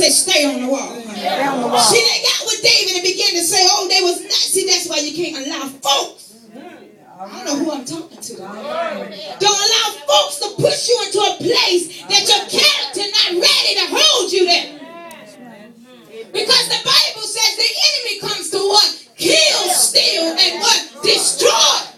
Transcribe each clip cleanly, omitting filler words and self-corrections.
Say, stay on the wall. Stay on the wall. See, they got with David and began to say, oh, they was not. See, that's why you can't allow folks. I don't know who I'm talking to. Don't allow folks to push you into a place that your character not ready to hold you there. Because the Bible says the enemy comes to what? Kill, steal, and what? Destroy.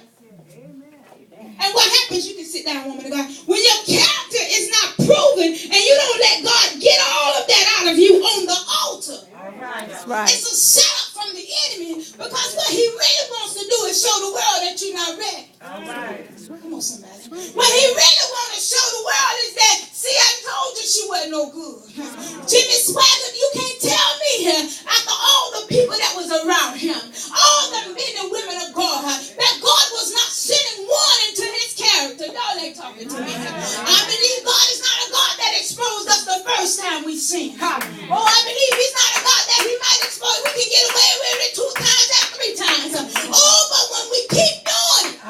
And what happens? You can sit down, woman of God. When your character is not proven and you don't let God get all of that out of you on the altar. That's right. It's a setup from the enemy because what he really wants to do is show the world that you're not ready. Come on, somebody. What he really wants to show the world is that, see, I told you she wasn't no good. Jimmy Swaggart, you can't tell me here, after all the people that was around him, all the men and women of God, that God was not sending one into his character. Y'all ain't talking to me. I believe God is not a God that exposed us the first time we sinned. Oh, I believe he's not a God that he might expose. We can get away with it 2 times and 3 times. Oh, but when we keep doing it,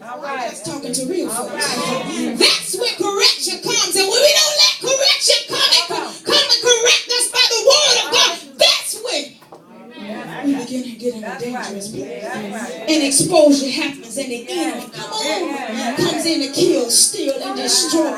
I'm just talking to real folks. That's where correction comes. And when we don't let correction come and correct us by the word of God, that's when we begin to get in a dangerous place. And exposure happens and the enemy comes in to kill, steal, and destroy.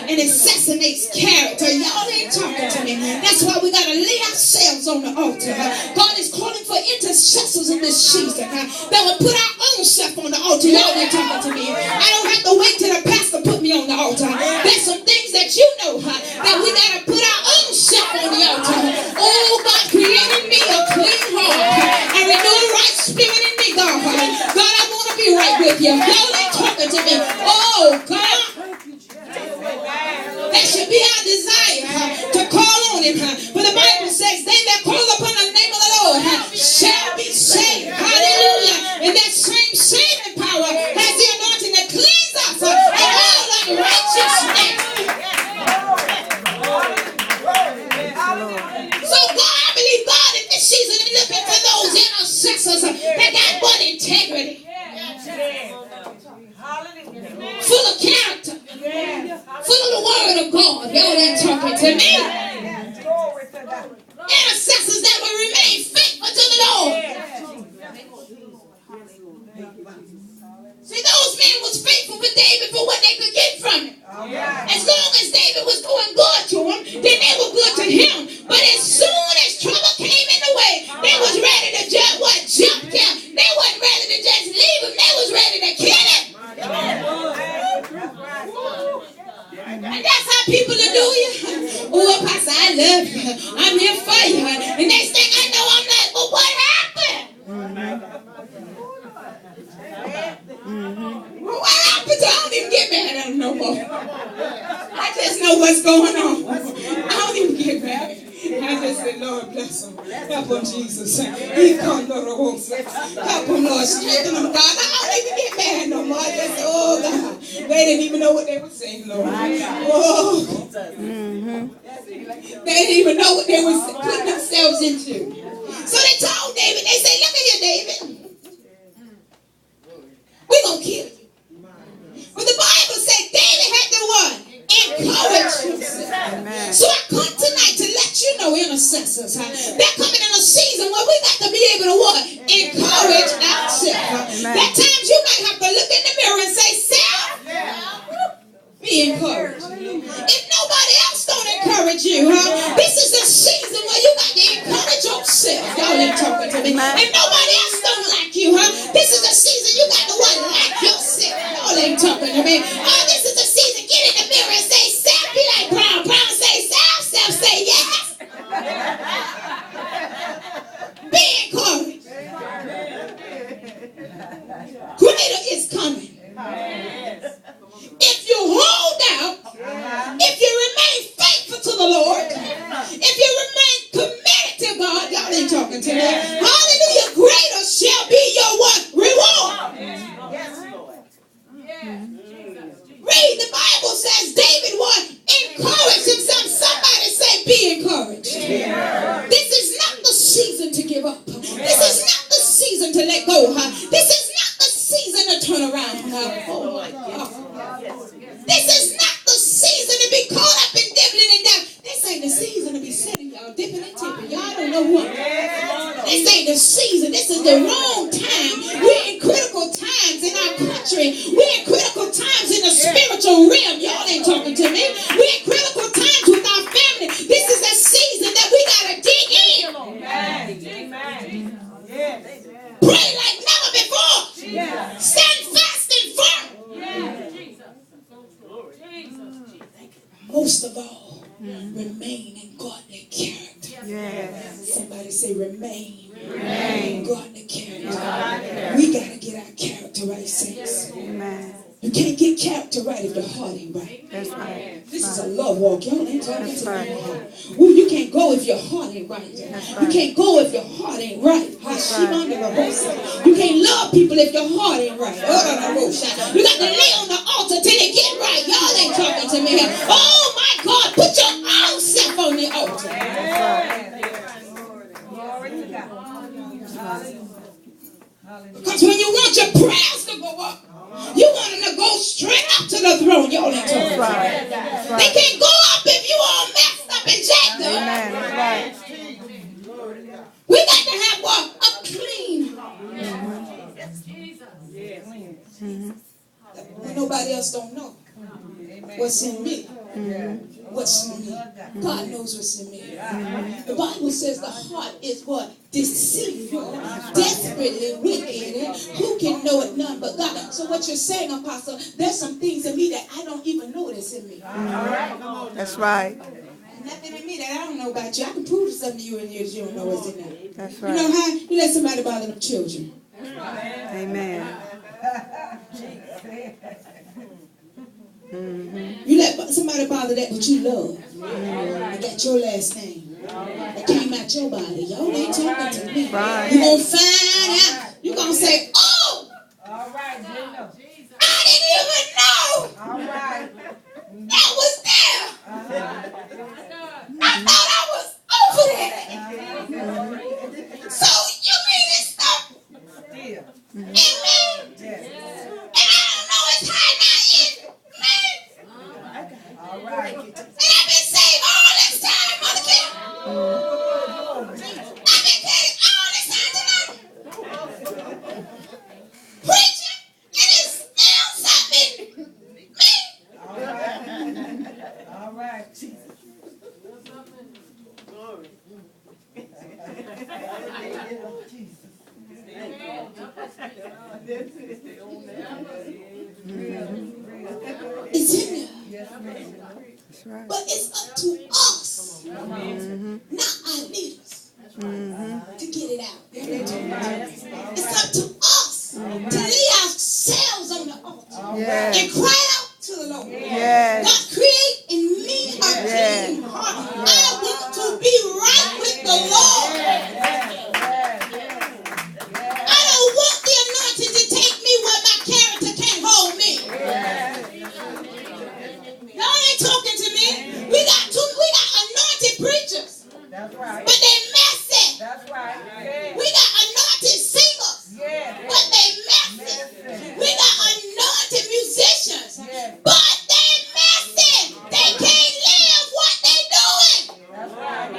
And assassinates character. Y'all ain't talking to me. That's why we got to lay ourselves on the altar. God is calling for intercessors in this season that will put our own self on the altar. Y'all ain't talking to me. I don't have to wait till the pastor put me on the altar. There's some things that you know that we got to put our own self on the altar. Oh, God created me a clean heart and renew a right spirit in me, God. God, I want to be right with you. Y'all ain't talking to me. Oh, God. That should be our desire to call on him. For the Bible says, they that call upon the name of the Lord shall be saved. Hallelujah. And that same saving power has the anointing that cleans us of all unrighteousness. So God, I believe God in this season is looking for those intercessors that got what? Integrity. Full of character. Full of the word of God. Y'all ain't talking to me. Intercessors that will remain faithful to the Lord. See, those men was faithful with David for what they could get from him. As long as David was doing good to him, then they were good to him. But as soon as trouble came in the way, they was ready to jump him. They wasn't ready to just leave him. They was ready to kill him. And that's how people will do you. Oh, Pastor, I love you. I'm here for you. And next thing I know, I'm like, well, what happened? Well, what happened? I don't even get mad at him no more. I just know what's going on. I don't even get mad. I just said, Lord, bless him. Help him, Jesus. He come, Lord. Help him, Lord. Strengthen him, God. I don't even get mad no more. I just said, oh, God. They didn't even know what they were saying, Lord. Oh. They didn't even know what they were putting themselves into. So they told David, they said, look at here, David. We're going to kill you. But the Bible said David had to what? Encourage himself. So I come tonight to let you know, intercessors, they're coming in a season where we got to be able to what? Encourage ourselves. That times you might have to look in the mirror and say, self, be encouraged. If nobody else don't encourage you, this is a season where you got to encourage yourself. Y'all ain't talking to me. If nobody else don't like you, this is a season you got to what? Like yourself. Y'all ain't talking to me. Oh, this is a season. Get in the mirror and say, self, be like Brown. Brown say, self, self say yes. Be encouraged. Greater is coming. If you hold out, if you remain faithful to the Lord, if you remain committed to God, y'all ain't talking to me. Hallelujah, greater shall be your what? Reward. Yes, Lord. Read, the Bible says David what? Encourage himself. Somebody say, be encouraged. This is not the season to give up. This is not the season to let go. This is not the season to turn around. Oh my God. This is not the season to be caught up in dibbling and that. This ain't the season. Y'all dipping and tipping. Y'all don't know what. This ain't the season. This is the wrong time. We're in critical times in our country. We're in critical times in the spiritual realm. Y'all ain't talking to me. We're in critical times with our family. This is a season that we got to dig in. Pray like never before. Stand fast and firm. Most of all, remain in godly character. Yes. Somebody say remain in godly character. We got to get our character right, saints. Amen. You can't get character right if the heart ain't right. That's right. This is a love walk. Y'all ain't talking That's to right. me. Ooh, you can't go if your heart ain't right. That's You right. can't go if your heart ain't right. You can't love people if your heart ain't right. You got to lay on the altar till they get right. Y'all ain't talking to me. Oh my God, put your own self on the altar. Because when you want your prayers to go up, you want them to go straight up to the throne. Y'all ain't talking to me. They can't go up if you all messed up and jacked up. Amen. That's right. We got to have what? A clean heart. When nobody else don't know what's in me. What's in me. God knows what's in me. The Bible says the heart is what? Deceitful, desperately wicked. Who can know it? None but God. So what you're saying, Apostle, there's some things in me that I don't even know that's in me. That's right. Nothing in me that I don't know about you. I can prove something to you in years you don't know what's in there. That's You know right. how? You let somebody bother them children. Amen. You let somebody bother that which you love. They got your last name. That came out your body. Y'all ain't talking to me. Right. You're going to find out. You're going to say, oh, I didn't even know that was there. I thought I was over that. So you mean this stuff in me? And I don't know it's hiding out in me. And I've been saved all this time, Mother Kim. I've been saved all this time tonight. Preaching, and it's still something in me. All right. It's in there. That's right. But it's up to us, not our leaders, to get it out. It's up to us to lay ourselves on the altar and Yes. cry out to the Lord. Yes. God, create in me a clean heart. I want to be right with the Lord. I don't want the anointing to take me where my character can't hold me. Y'all ain't talking to me. We got anointed preachers, That's right. but they messy. That's right. We got anointed singers, but they messy. We got anointed musicians, but they messy. They can't live what they doing. That's right.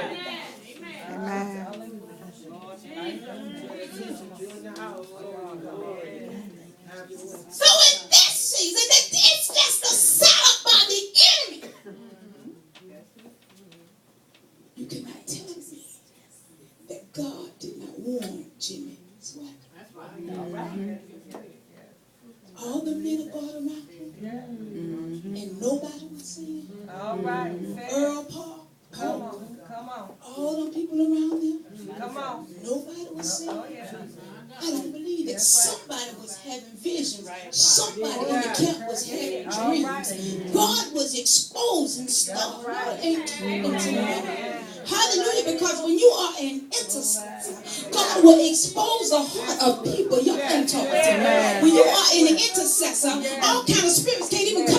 Amen. So in this season, it's just a setup by the enemy. You cannot tell me that God did not warn Jimmy Swaggart. All the men of God around him, and nobody was seeing. All right. Earl Paul, Come on. Come on. all the people around them, Come on. nobody was seeing. Oh, yeah. I don't believe that somebody was having visions. Somebody in the camp was having dreams. God was exposing stuff. God ain't talking to me. Hallelujah, because when you are an intercessor, God will expose the heart of people. Y'all ain't talking to me. When you are an intercessor, all kind of spirits can't even come